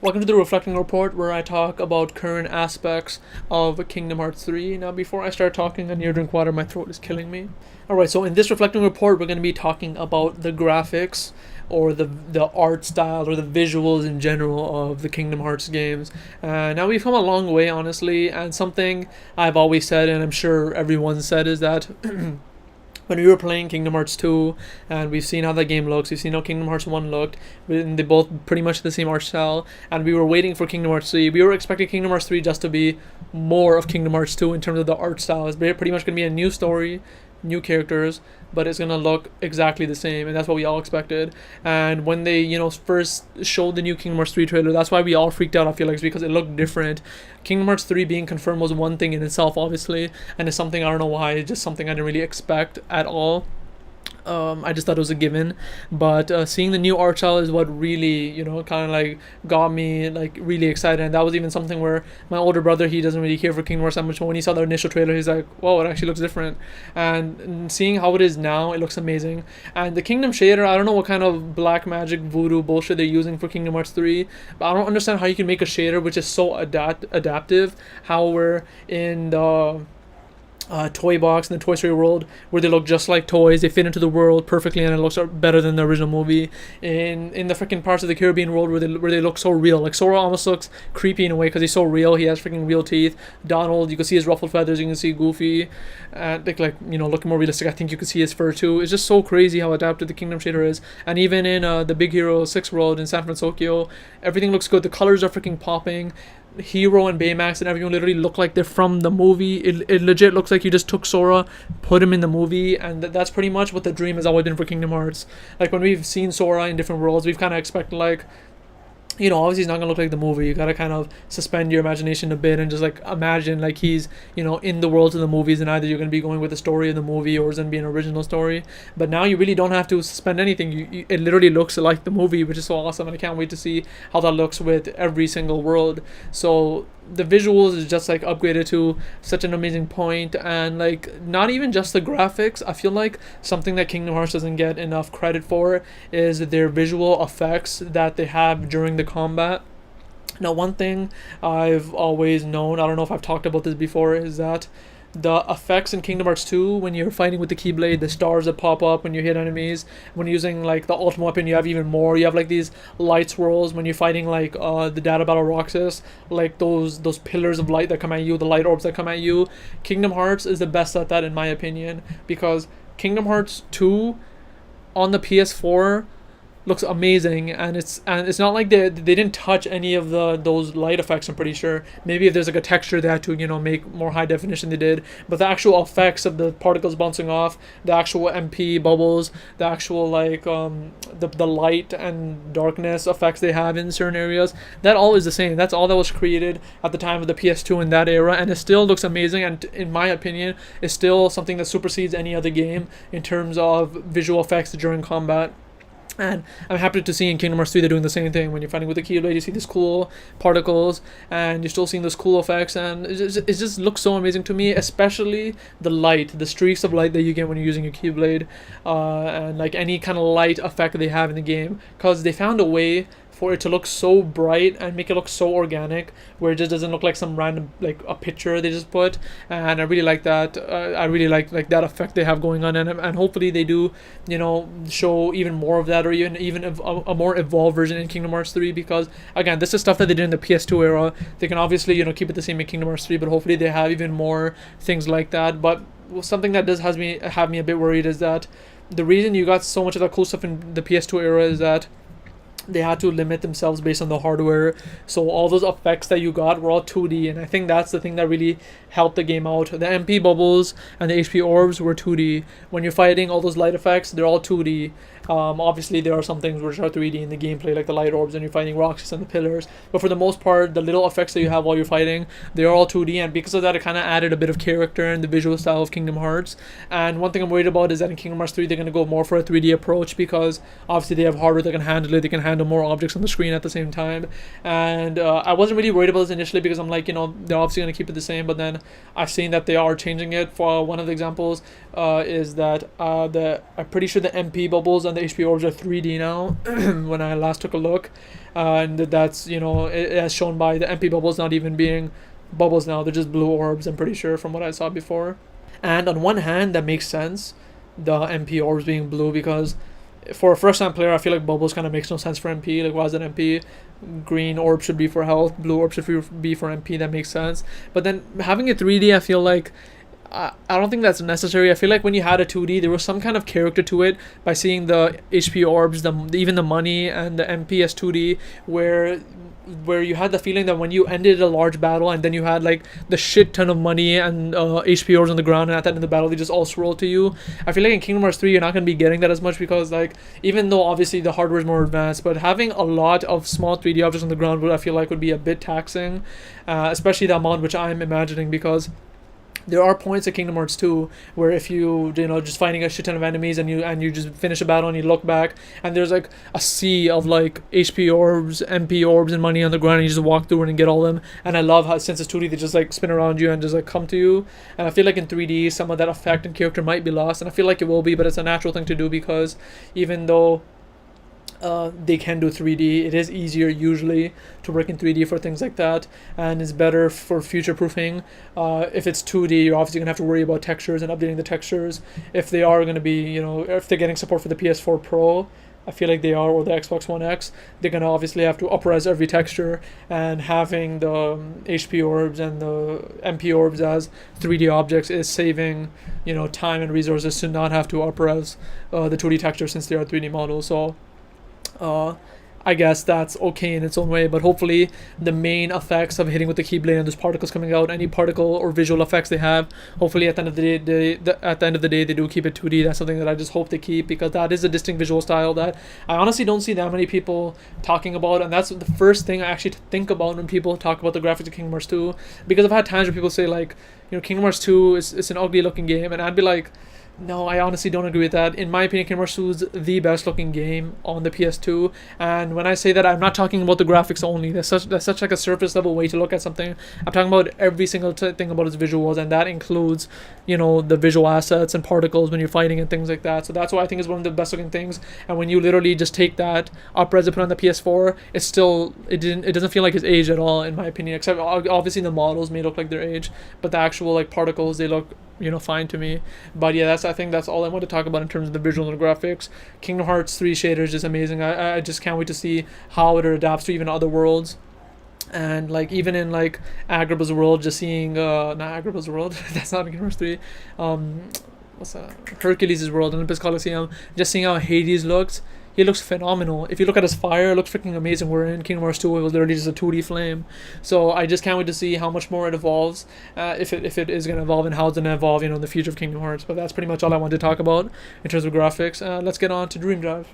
Welcome to the Reflecting Report, where I talk about current aspects of Kingdom Hearts 3. Now, before I start talking, I need to drink water. My throat is killing me. Alright, so in this Reflecting Report, we're going to be talking about the graphics, or the art style, or the visuals in general of the Kingdom Hearts games. Now, we've come a long way, honestly, and something I've always said, and I'm sure everyone said, is that when we were playing Kingdom Hearts 2, and we've seen how that game looks, we've seen how Kingdom Hearts 1 looked, and they both pretty much the same art style, and we were waiting for Kingdom Hearts 3. We were expecting Kingdom Hearts 3 just to be more of Kingdom Hearts 2 in terms of the art style. It's pretty much going to be a new story, new characters, but it's going to look exactly the same, and that's what we all expected. And when they, first showed the new Kingdom Hearts 3 trailer, that's why we all freaked out, I feel like, because it looked different. Kingdom Hearts 3 being confirmed was one thing in itself, obviously, and it's something, I don't know why, it's just something I didn't really expect at all. I just thought it was a given, but seeing the new art style is what really, kind of like got me like really excited. And that was even something where my older brother, he doesn't really care for Kingdom Hearts that much, but when he saw the initial trailer, he's like, "Whoa, it actually looks different." And seeing how it is now, it looks amazing. And the Kingdom shader, I don't know what kind of black magic voodoo bullshit they're using for Kingdom Hearts 3, but I don't understand how you can make a shader which is so adaptive. How we're in the toy box in the Toy Story world, where they look just like toys, they fit into the world perfectly, and it looks better than the original movie. In the freaking parts of the Caribbean world where they look so real, like Sora almost looks creepy in a way because he's so real. He has freaking real teeth. Donald, you can see his ruffled feathers. You can see Goofy, looking more realistic. I think you can see his fur too. It's just so crazy how adapted the Kingdom shader is. And even in the Big Hero 6 world in San Francisco, everything looks good. The colors are freaking popping. Hero and Baymax and everyone literally look like they're from the movie. It legit looks like you just took Sora, put him in the movie, and that's pretty much what the dream has always been for Kingdom Hearts. Like, when we've seen Sora in different worlds, we've kind of expected, like, obviously he's not gonna look like the movie. You gotta kind of suspend your imagination a bit and just like imagine like he's in the worlds of the movies, and either you're gonna be going with the story of the movie or it's gonna be an original story. But now you really don't have to suspend anything. It literally looks like the movie, which is so awesome, and I can't wait to see how that looks with every single world. So the visuals is just like upgraded to such an amazing point, and like not even just the graphics. I feel like something that Kingdom Hearts doesn't get enough credit for is their visual effects that they have during the combat. Now, one thing I've always known, I don't know if I've talked about this before, is that the effects in Kingdom Hearts 2, when you're fighting with the Keyblade, the stars that pop up when you hit enemies, when you're using like the ultimate weapon, you have even more. You have like these light swirls when you're fighting like the Data Battle Roxas, like those pillars of light that come at you, the light orbs that come at you. Kingdom Hearts is the best at that, in my opinion, because Kingdom Hearts 2 on the PS4 looks amazing, and it's not like they didn't touch any of those light effects. I'm pretty sure maybe if there's like a texture they had to make more high definition, they did, but the actual effects of the particles bouncing off, the actual MP bubbles, the actual like the light and darkness effects they have in certain areas, that all is the same. That's all that was created at the time of the PS2 in that era, and it still looks amazing, and in my opinion is still something that supersedes any other game in terms of visual effects during combat. And I'm happy to see in Kingdom Hearts 3 they're doing the same thing. When you're fighting with the Keyblade, you see these cool particles, and you're still seeing those cool effects, and it just looks so amazing to me, especially the light, the streaks of light that you get when you're using your Keyblade, and like any kind of light effect that they have in the game, because they found a way for it to look so bright and make it look so organic, where it just doesn't look like some random like a picture they just put. And I really like that. I really like that effect they have going on, and hopefully they do show even more of that, or even a more evolved version in Kingdom Hearts 3, because again, this is stuff that they did in the PS2 era. They can obviously keep it the same in Kingdom Hearts 3, but hopefully they have even more things like that. But something that does have me a bit worried is that the reason you got so much of that cool stuff in the PS2 era is that they had to limit themselves based on the hardware, so all those effects that you got were all 2D, and I think that's the thing that really helped the game out. The MP bubbles and the HP orbs were 2D. When you're fighting, all those light effects, they're all 2D. Obviously there are some things which are 3D in the gameplay, like the light orbs and you're fighting Roxas and the pillars, but for the most part the little effects that you have while you're fighting, they're all 2D, and because of that it kind of added a bit of character in the visual style of Kingdom Hearts. And one thing I'm worried about is that in Kingdom Hearts 3 they're going to go more for a 3D approach, because obviously they have hardware that can handle it, they can handle more objects on the screen at the same time. And I wasn't really worried about this initially, because I'm like, they're obviously going to keep it the same, but then I've seen that they are changing it. For one of the examples is that I'm pretty sure the MP bubbles and the HP orbs are 3D now. When I last took a look, and that's, as shown by the MP bubbles not even being bubbles now, they're just blue orbs, I'm pretty sure, from what I saw before. And on one hand, that makes sense, the MP orbs being blue, because for a first time player, I feel like bubbles kind of makes no sense for MP. Like, why is it MP? Green orb should be for health, blue orb should be for MP. That makes sense. But then having it 3D, I feel like I don't think that's necessary. I feel like when you had a 2D, there was some kind of character to it by seeing the HP orbs, even the money and the MP as 2D, where you had the feeling that when you ended a large battle and then you had like the shit ton of money and HP orbs on the ground, and at the end of the battle they just all swirl to you. I feel like in Kingdom Hearts 3 you're not going to be getting that as much, because like, even though obviously the hardware is more advanced, but having a lot of small 3D objects on the ground I feel like would be a bit taxing, especially the amount which I'm imagining, because there are points at Kingdom Hearts 2 where if you just fighting a shit ton of enemies and you just finish a battle and you look back and there's like a sea of like HP orbs, MP orbs, and money on the ground, and you just walk through it and get all of them. And I love how, since it's 2D, they just like spin around you and just like come to you. And I feel like in 3D some of that effect and character might be lost, and I feel like it will be, but it's a natural thing to do, because even though they can do 3D, it is easier usually to work in 3D for things like that, and it's better for future proofing. If it's 2D, you're obviously gonna have to worry about textures and updating the textures. If they are gonna be, if they're getting support for the PS4 Pro, I feel like they are, or the Xbox One X, they're gonna obviously have to up-res every texture, and having the HP orbs and the MP orbs as 3D objects is saving, time and resources to not have to up-res the 2D texture, since they are 3D models. So I guess that's okay in its own way, but hopefully the main effects of hitting with the Keyblade and those particles coming out, any particle or visual effects they have, hopefully at the end of the day, they do keep it 2D. That's something that I just hope they keep, because that is a distinct visual style that I honestly don't see that many people talking about, and that's the first thing I actually think about when people talk about the graphics of Kingdom Hearts 2, because I've had times where people say like, Kingdom Hearts 2 is an ugly looking game, and I'd be like, no, I honestly don't agree with that. In my opinion, Kingdom Hearts 2 is the best looking game on the PS2. And when I say that, I'm not talking about the graphics only. That's such like a surface level way to look at something. I'm talking about every single thing about its visuals, and that includes, the visual assets and particles when you're fighting and things like that. So that's why I think it's one of the best looking things. And when you literally just take that, up-res it, put on the PS4, it doesn't feel like it's aged at all, in my opinion. Except obviously the models may look like they're aged, but the actual like particles, they look fine to me. But yeah, I think that's all I want to talk about in terms of the visual and the graphics. Kingdom Hearts 3 shaders is amazing. I just can't wait to see how it adapts to even other worlds. And like, even in like Agrabah's world, just seeing not Agrabah's world, that's not Kingdom Hearts 3, what's that, Hercules' world, Olympus Coliseum, just seeing how Hades looks. He looks phenomenal. If you look at his fire, it looks freaking amazing. Where in Kingdom Hearts 2, it was literally just a 2D flame. So I just can't wait to see how much more it evolves, if it is going to evolve, and how it's going to evolve, in the future of Kingdom Hearts. But that's pretty much all I wanted to talk about in terms of graphics. Let's get on to Dream Drive.